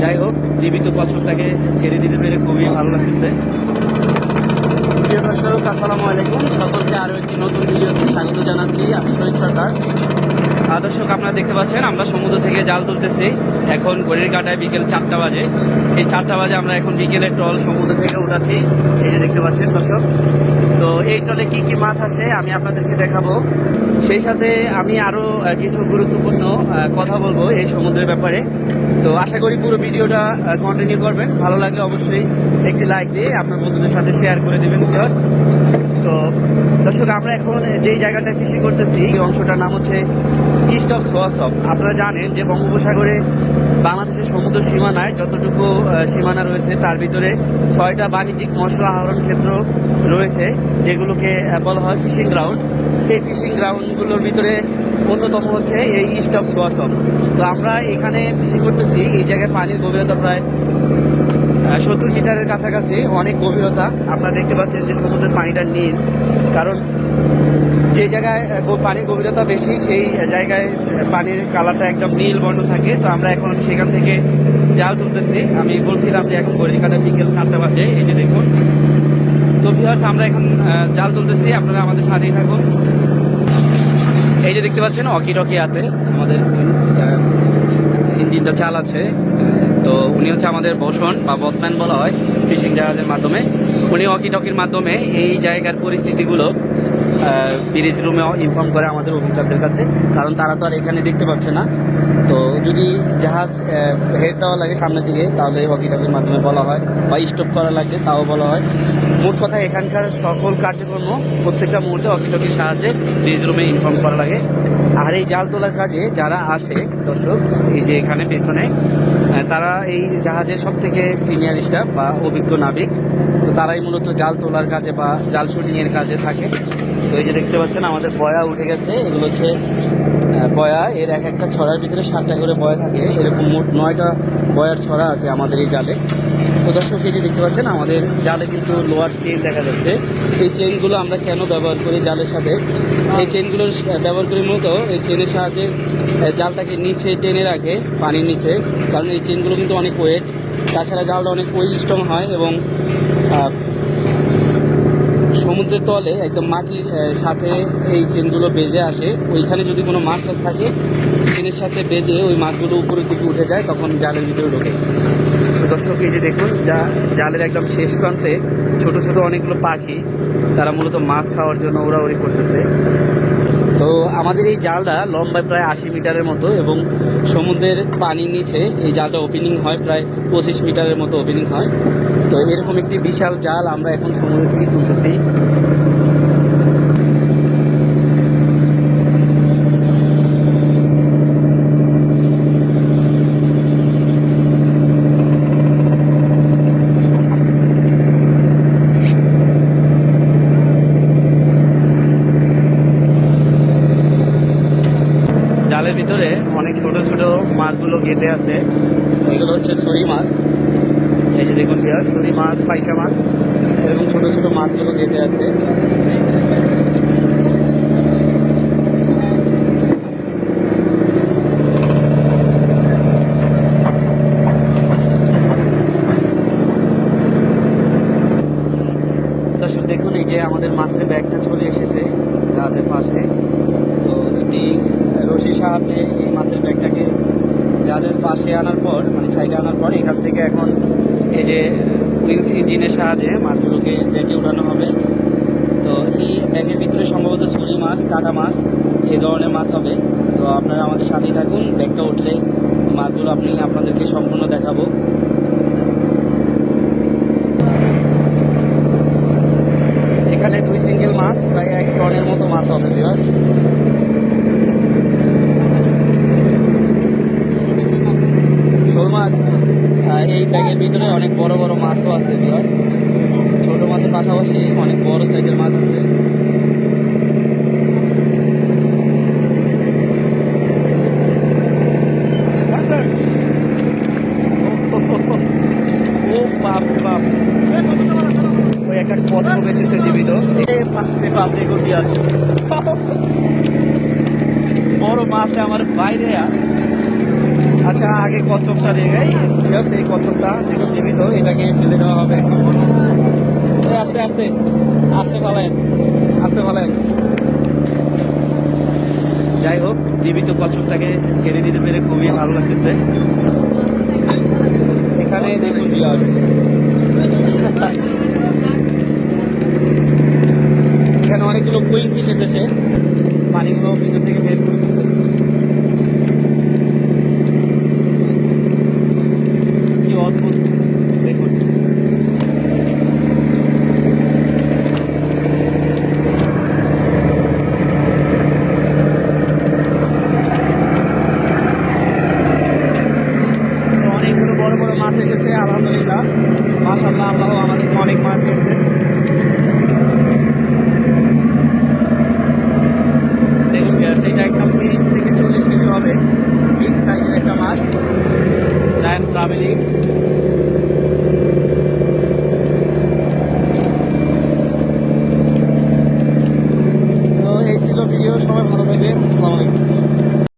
যাই হোক, জীবিত কচ্ছপটাকে ছেড়ে দিতে পেরে খুবই ভালো লাগতেছে। প্রিয় দর্শক, আসসালামু আলাইকুম। সকলকে আরও একটি নতুন ভিডিওতে স্বাগত জানাচ্ছি। আমি শহীদ সরকার। দর্শক, আপনারা দেখতে পাচ্ছেন আমরা সমুদ্র থেকে জাল তুলতেছি। এখন ঘড়ির কাঁটায় বিকেল 4টা বাজে। এই 4টা বাজে আমরা এখন বিকেলের ট্রল সমুদ্র থেকে উঠাচ্ছি। এই যে দেখতে পাচ্ছেন দর্শক, তো এই ট্রলে কি কি মাছ আসে আমি আপনাদেরকে দেখাবো। সেই সাথে আমি আরও কিছু গুরুত্বপূর্ণ কথা বলবো এই সমুদ্রের ব্যাপারে। তো আশা করি পুরো ভিডিওটা কন্টিনিউ করবেন। ভালো লাগলে অবশ্যই একটি লাইক দিয়ে আপনার বন্ধুদের সাথে শেয়ার করে দেবেন। তো দর্শক, আমরা এখন যেই জায়গাটা ফিশিং করতেছি এই অংশটার নাম হচ্ছে ইস্ট অফ সোয়াসপ। আপনারা জানেন যে বঙ্গোপসাগরে বাংলাদেশের সমুদ্র সীমানায় যতটুকু সীমানা রয়েছে তার ভিতরে 6টা বাণিজ্যিক মৎস্য আহরণ ক্ষেত্র রয়েছে, যেগুলোকে বলা হয় ফিশিং গ্রাউন্ড। এই ফিশিং গ্রাউন্ডগুলোর ভিতরে অন্যতম হচ্ছে এই ইস্ট অফ সোয়াসপ। তো আমরা এখানে ফিশিং করতেছি। এই জায়গায় পানির গভীরতা প্রায় 70 মিটারের কাছাকাছি, অনেক গভীরতা। আপনারা দেখতে পাচ্ছেন যে সমুদ্রের পানিটা নীল, কারণ যে জায়গায় পানির গভীরতা বেশি সেই জায়গায় পানির কালারটা একদম নীল বর্ণ থাকে। তো আমরা এখন সেখান থেকে জাল তুলতেছি। আমি বলছিলাম যে এখন ঘড়ির কাঁটায় বিকেল 4টা বাজে। এই যে দেখুন। তো ভিউয়ার্স, আমরা এখন জাল তুলতেছি, আপনারা আমাদের সাথেই থাকুন। এই যে দেখতে পাচ্ছেন অকি টকি হাতে আমাদের ইঞ্জিনটা চালাচ্ছে। তো উনি হচ্ছে আমাদের বসন বা বসম্যান বলা হয় ফিশিং জাহাজের মাধ্যমে। উনি অকি টকির মাধ্যমে এই জায়গার পরিস্থিতিগুলো ব্রিজ রুমে ইনফর্ম করে আমাদের অফিসারদের কাছে, কারণ তারা তো আর এখানে দেখতে পাচ্ছে না। তো যদি জাহাজ হেড দেওয়া লাগে সামনের দিকে তাহলে অকি টকির মাধ্যমে বলা হয়, বা স্টপ করা লাগবে তাও বলা হয়। মোট কথা এখানকার সকল কার্যক্রম প্রত্যেকটা মুহূর্তে অকি টকির সাহায্যে ব্রিজ রুমে ইনফর্ম করা লাগে। আর এই জাল তোলার কাজে যারা আসে দর্শক, এই যে এখানে পেছনে, তারা এই জাহাজের সব থেকে সিনিয়র স্টাফ বা অভিজ্ঞ নাবিক। তো তারাই মূলত জাল তোলার কাজে বা জাল শুটিংয়ের কাজে থাকে। তো এই যে দেখতে পাচ্ছেন আমাদের বয়া উঠে গেছে। এগুলো হচ্ছে বয়া। এর এক একটা ছড়ার ভিতরে 7টা করে বয়া থাকে। এরকম মোট 9টা বয়ার ছড়া আছে আমাদের এই জালে। তো দর্শক, এই যে দেখতে পাচ্ছেন আমাদের জালে কিন্তু লোয়ার চেইন দেখা যাচ্ছে। এই চেইনগুলো আমরা কেন ব্যবহার করি জালের সাথে? এই চেইনগুলো ব্যবহার করি মূলত এই চেইনের সাহায্যে জালটাকে নিচে টেনে রাখে পানির নিচে, কারণ এই চেইনগুলো কিন্তু অনেক ওয়েট। তাছাড়া জালটা অনেক স্ট্রং হয় এবং সমুদ্রের তলে একদম মাটির সাথে এই চেনগুলো বেজে আসে। ওইখানে যদি কোনো মাছ টাছ থাকে চেনের সাথে বেঁধে ওই মাছগুলো উপরের দিকে উঠে যায়, তখন জালের ভিতরে ঢোকে। তো দর্শক, এই যে দেখুন জালের একদম শেষ প্রান্তে ছোট ছোট অনেকগুলো পাখি, তারা মূলত মাছ খাওয়ার জন্য উড়াউড়ি করতেছে। তো আমাদের এই জালটা লম্বায় প্রায় 80 মিটারের মতো এবং সমুদ্রের পানির নিচে এই জালটা ওপেনিং হয় প্রায় 25 মিটারের মতো ওপেনিং হয়। তো এরকম একটি বিশাল জাল আমরা এখন সমুদ্র থেকে তুলতেছি। জালের ভিতরে অনেক ছোট ছোট মাছগুলো গেঁথে আছে। এগুলো হচ্ছে ছড়ি মাছ। এই যে দেখুন ভিউয়ার্স, ছড়ি মাছ, পাইসা মাছ, এরকম ছোট ছোট মাছগুলো গেঁথে আছে। দর্শক দেখুন, এই যে আমাদের মাছের ব্যাগটা চলে এসেছে জাহাজের পাশে। তো একটি রশির সাহায্যে এই মাছের ব্যাগটাকে জাহাজের পাশে আনার পর, মানে সাইডে আনার পর, এখান থেকে এখন এই যে উইংস ইঞ্জিনের সাহায্যে মাছগুলোকে ব্যাগে উঠানো হবে। তো এই ব্যাগের ভিতরে সম্ভবত ছুরি মাছ, কাটা মাছ, এই ধরনের মাছ হবে। তো আপনারা আমাদের সাথেই থাকুন। ব্যাগটা উঠলে মাছগুলো আপনাদেরকে সম্পূর্ণ দেখাবো। এখানে 2 সিঙ্গেল মাছ, প্রায় 1 টনের মতো মাছ হবে ভিউয়ার্স। শোল মাছ এই ব্যাগের ভিতরে অনেক বড় বড় মাছও আছে ভিউয়ার্স। ছোট মাছের পাশাপাশি অনেক বড় সাইজের মাছ আছে। ও বাপ বাপ, ওই একটা কচ্ছপ এসেছে জীবিত। বড় মাছ আমার বাইরে আচ্ছা আগে কচ্ছপটা দেখাই, ঠিক আছে? এই কচ্ছপটা দেখুন জীবিত, এটাকে ফেলে দেওয়া হবে এখন। এই আস্তে আস্তে আস্তে ফালায়েন, আস্তে ফালায়েন। যাই হোক, জীবিত কচ্ছপটাকে ছেড়ে দিতে পেরে খুবই ভালো লাগতেছে। এখানে দেখুন ভিউয়ার্স, এখানে অনেকগুলো কুইং ফিশ এসেছে, পানিগুলো ভিতর থেকে বের করতেছে। কি অদ্ভুত দেখুন। অনেকগুলো বড় বড় মাছ এসেছে, আলহামদুলিল্লাহ, মাশাআল্লাহ, আল্লাহ আমাদেরকে অনেক মাছ দিয়েছে। দেখুন এটা একদম 30 থেকে 40 কেজি হবে, বিগ সাইজের একটা মাছ, জায়ান্ট ট্রাভেলিং।